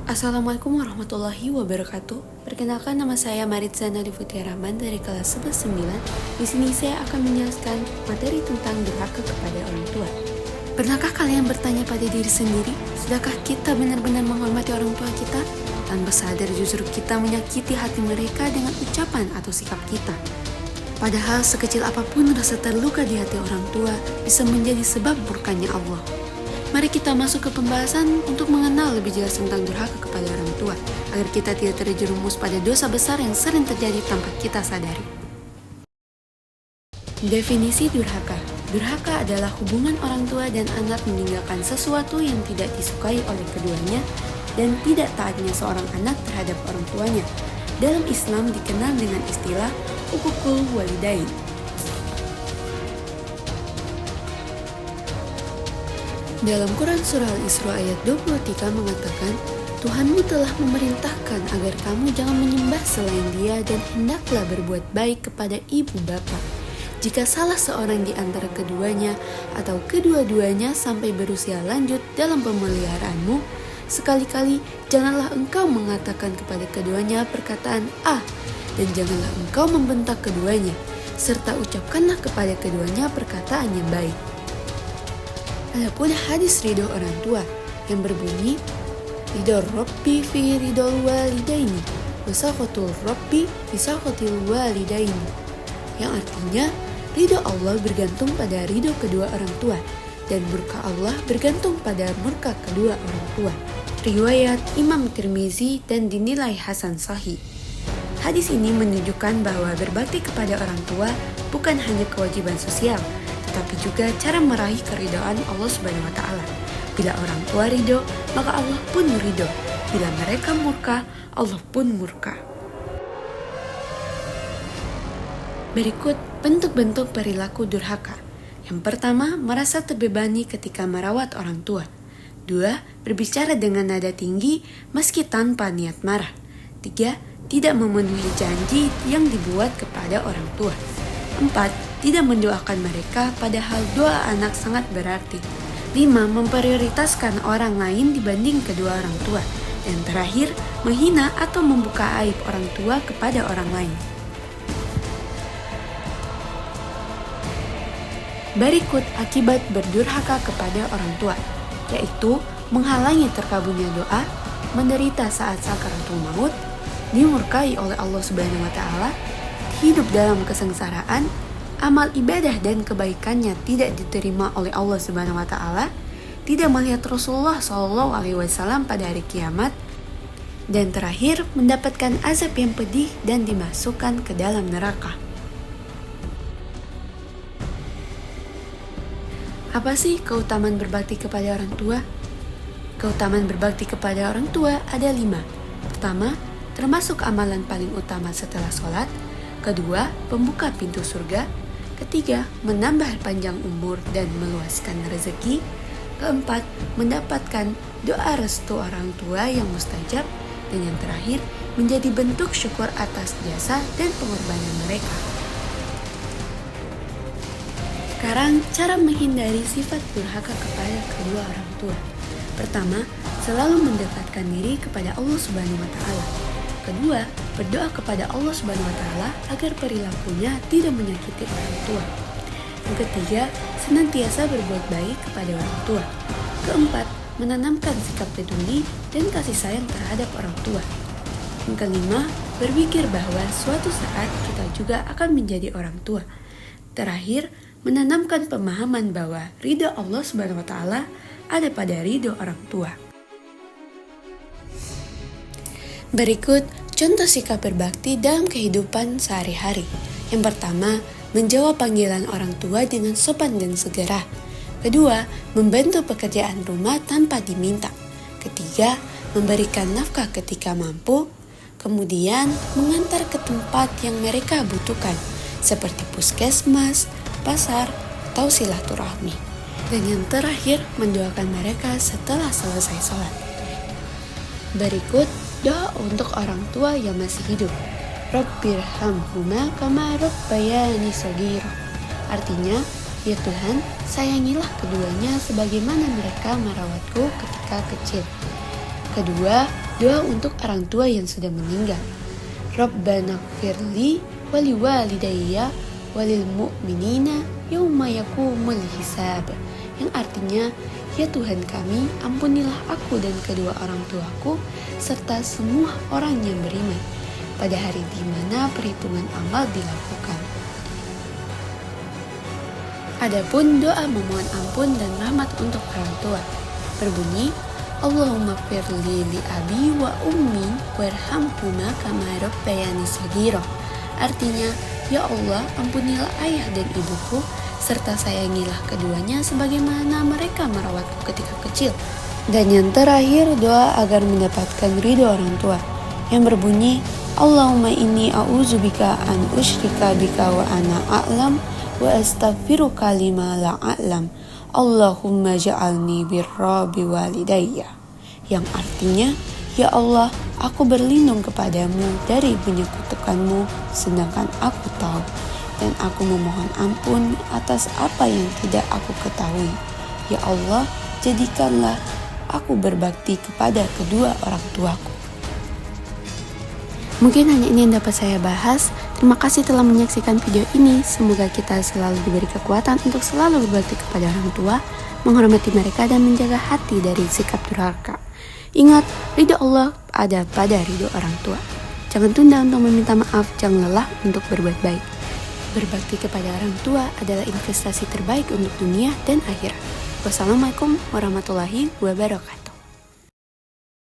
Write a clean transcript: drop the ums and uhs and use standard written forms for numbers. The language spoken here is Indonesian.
Assalamualaikum warahmatullahi wabarakatuh. Perkenalkan, nama saya Maritza Nadifutia Rahman dari kelas 11-9. Di sini saya akan menjelaskan materi tentang durhaka kepada orang tua. Pernahkah kalian bertanya pada diri sendiri, sudahkah kita benar-benar menghormati orang tua kita? Tanpa sadar justru kita menyakiti hati mereka dengan ucapan atau sikap kita. Padahal sekecil apapun rasa terluka di hati orang tua bisa menjadi sebab murkanya Allah. Mari kita masuk ke pembahasan untuk mengenal lebih jelas tentang durhaka kepada orang tua, agar kita tidak terjerumus pada dosa besar yang sering terjadi tanpa kita sadari. Definisi durhaka. Durhaka adalah hubungan orang tua dan anak meninggalkan sesuatu yang tidak disukai oleh keduanya dan tidak taatnya seorang anak terhadap orang tuanya. Dalam Islam dikenal dengan istilah uququl walidain. Dalam Quran Surah Al-Isra ayat 23 mengatakan, Tuhanmu telah memerintahkan agar kamu jangan menyembah selain Dia dan hendaklah berbuat baik kepada ibu bapa. Jika salah seorang di antara keduanya atau kedua-duanya sampai berusia lanjut dalam pemeliharaanmu, sekali-kali janganlah engkau mengatakan kepada keduanya perkataan "ah" dan janganlah engkau membentak keduanya, serta ucapkanlah kepada keduanya perkataan yang baik. Adapun hadis ridho orang tua yang berbunyi ridho Rabbi fi ridhol walidaini wa sakhatul Rabbi fi sakhatil walidaini, yang artinya ridho Allah bergantung pada ridho kedua orang tua dan murka Allah bergantung pada murka kedua orang tua. Riwayat Imam Tirmizi dan dinilai hasan sahih. Hadis ini menunjukkan bahwa berbakti kepada orang tua bukan hanya kewajiban sosial, tapi juga cara meraih keridhaan Allah Subhanahu wa Ta'ala. Bila orang tua ridho, maka Allah pun ridho. Bila mereka murka, Allah pun murka. Berikut bentuk-bentuk perilaku durhaka. Yang pertama, merasa terbebani ketika merawat orang tua. 2. Berbicara dengan nada tinggi meski tanpa niat marah. 3. Tidak memenuhi janji yang dibuat kepada orang tua. 4. Tidak mendoakan mereka padahal doa anak sangat berarti. 5. Memprioritaskan orang lain dibanding kedua orang tua. Dan terakhir, menghina atau membuka aib orang tua kepada orang lain. Berikut akibat berdurhaka kepada orang tua, yaitu menghalangi terkabulnya doa, menderita saat sakaratul maut, dimurkai oleh Allah Subhanahu wa Ta'ala, hidup dalam kesengsaraan, amal ibadah dan kebaikannya tidak diterima oleh Allah Subhanahu wa Ta'ala, tidak melihat Rasulullah SAW pada hari kiamat, dan terakhir mendapatkan azab yang pedih dan dimasukkan ke dalam neraka. Apa sih keutamaan berbakti kepada orang tua? Keutamaan berbakti kepada orang tua ada 5. Pertama, termasuk amalan paling utama setelah sholat. Kedua, pembuka pintu surga. Ketiga, menambah panjang umur dan meluaskan rezeki. Keempat, mendapatkan doa restu orang tua yang mustajab. Dan yang terakhir, menjadi bentuk syukur atas jasa dan pengorbanan mereka. Sekarang, cara menghindari sifat durhaka kepada kedua orang tua. Pertama, selalu mendekatkan diri kepada Allah Subhanahu wa Ta'ala. Kedua, berdoa kepada Allah Subhanahu wa Ta'ala agar perilakunya tidak menyakiti orang tua. Yang ketiga, senantiasa berbuat baik kepada orang tua. Keempat, menanamkan sikap peduli dan kasih sayang terhadap orang tua. Yang kelima, berpikir bahwa suatu saat kita juga akan menjadi orang tua. Terakhir, menanamkan pemahaman bahwa ridho Allah Subhanahu wa Ta'ala ada pada ridho orang tua. Berikut contoh sikap berbakti dalam kehidupan sehari-hari. Yang pertama, menjawab panggilan orang tua dengan sopan dan segera. Kedua, membantu pekerjaan rumah tanpa diminta. Ketiga, memberikan nafkah ketika mampu. Kemudian, mengantar ke tempat yang mereka butuhkan, seperti puskesmas, pasar, atau silaturahmi. Dan yang terakhir, mendoakan mereka setelah selesai sholat. Berikut doa untuk orang tua yang masih hidup. Rabbirhamhuma kama rabbayani shaghira. Artinya, ya Tuhan, sayangilah keduanya sebagaimana mereka merawatku ketika kecil. Kedua, Doa untuk orang tua yang sudah meninggal. Rabbana gfirli wali walidayya walil mu'minina yauma yakumul hisab. Yang artinya, ya Tuhan kami, ampunilah aku dan kedua orang tuaku serta semua orang yang beriman pada hari di mana perhitungan amal dilakukan. Adapun doa memohon ampun dan rahmat untuk orang tua berbunyi, Allahumma firli li abi wa ummi warhamhuma kama rabbayani shaghira. Artinya, ya Allah, ampunilah ayah dan ibuku serta sayangilah keduanya sebagaimana mereka merawatku ketika kecil. Dan yang terakhir, doa agar mendapatkan ridho orang tua yang berbunyi, Allahumma inni a'udzubika an usyrika bika wa ana a'lam wa astaghfiruka lima la a'lam. Allahumma ja'alni birra biwalidayya. Yang artinya, ya Allah, aku berlindung kepadamu dari menyekutukanmu sedangkan aku tahu, dan aku memohon ampun atas apa yang tidak aku ketahui. Ya Allah, jadikanlah aku berbakti kepada kedua orang tuaku. Mungkin hanya ini yang dapat saya bahas. Terima kasih telah menyaksikan video ini. Semoga kita selalu diberi kekuatan untuk selalu berbakti kepada orang tua, menghormati mereka dan menjaga hati dari sikap durhaka. Ingat, ridho Allah ada pada ridho orang tua. Jangan tunda untuk meminta maaf, jangan lelah untuk berbuat baik. Berbakti kepada orang tua adalah investasi terbaik untuk dunia dan akhirat. Wassalamualaikum warahmatullahi wabarakatuh.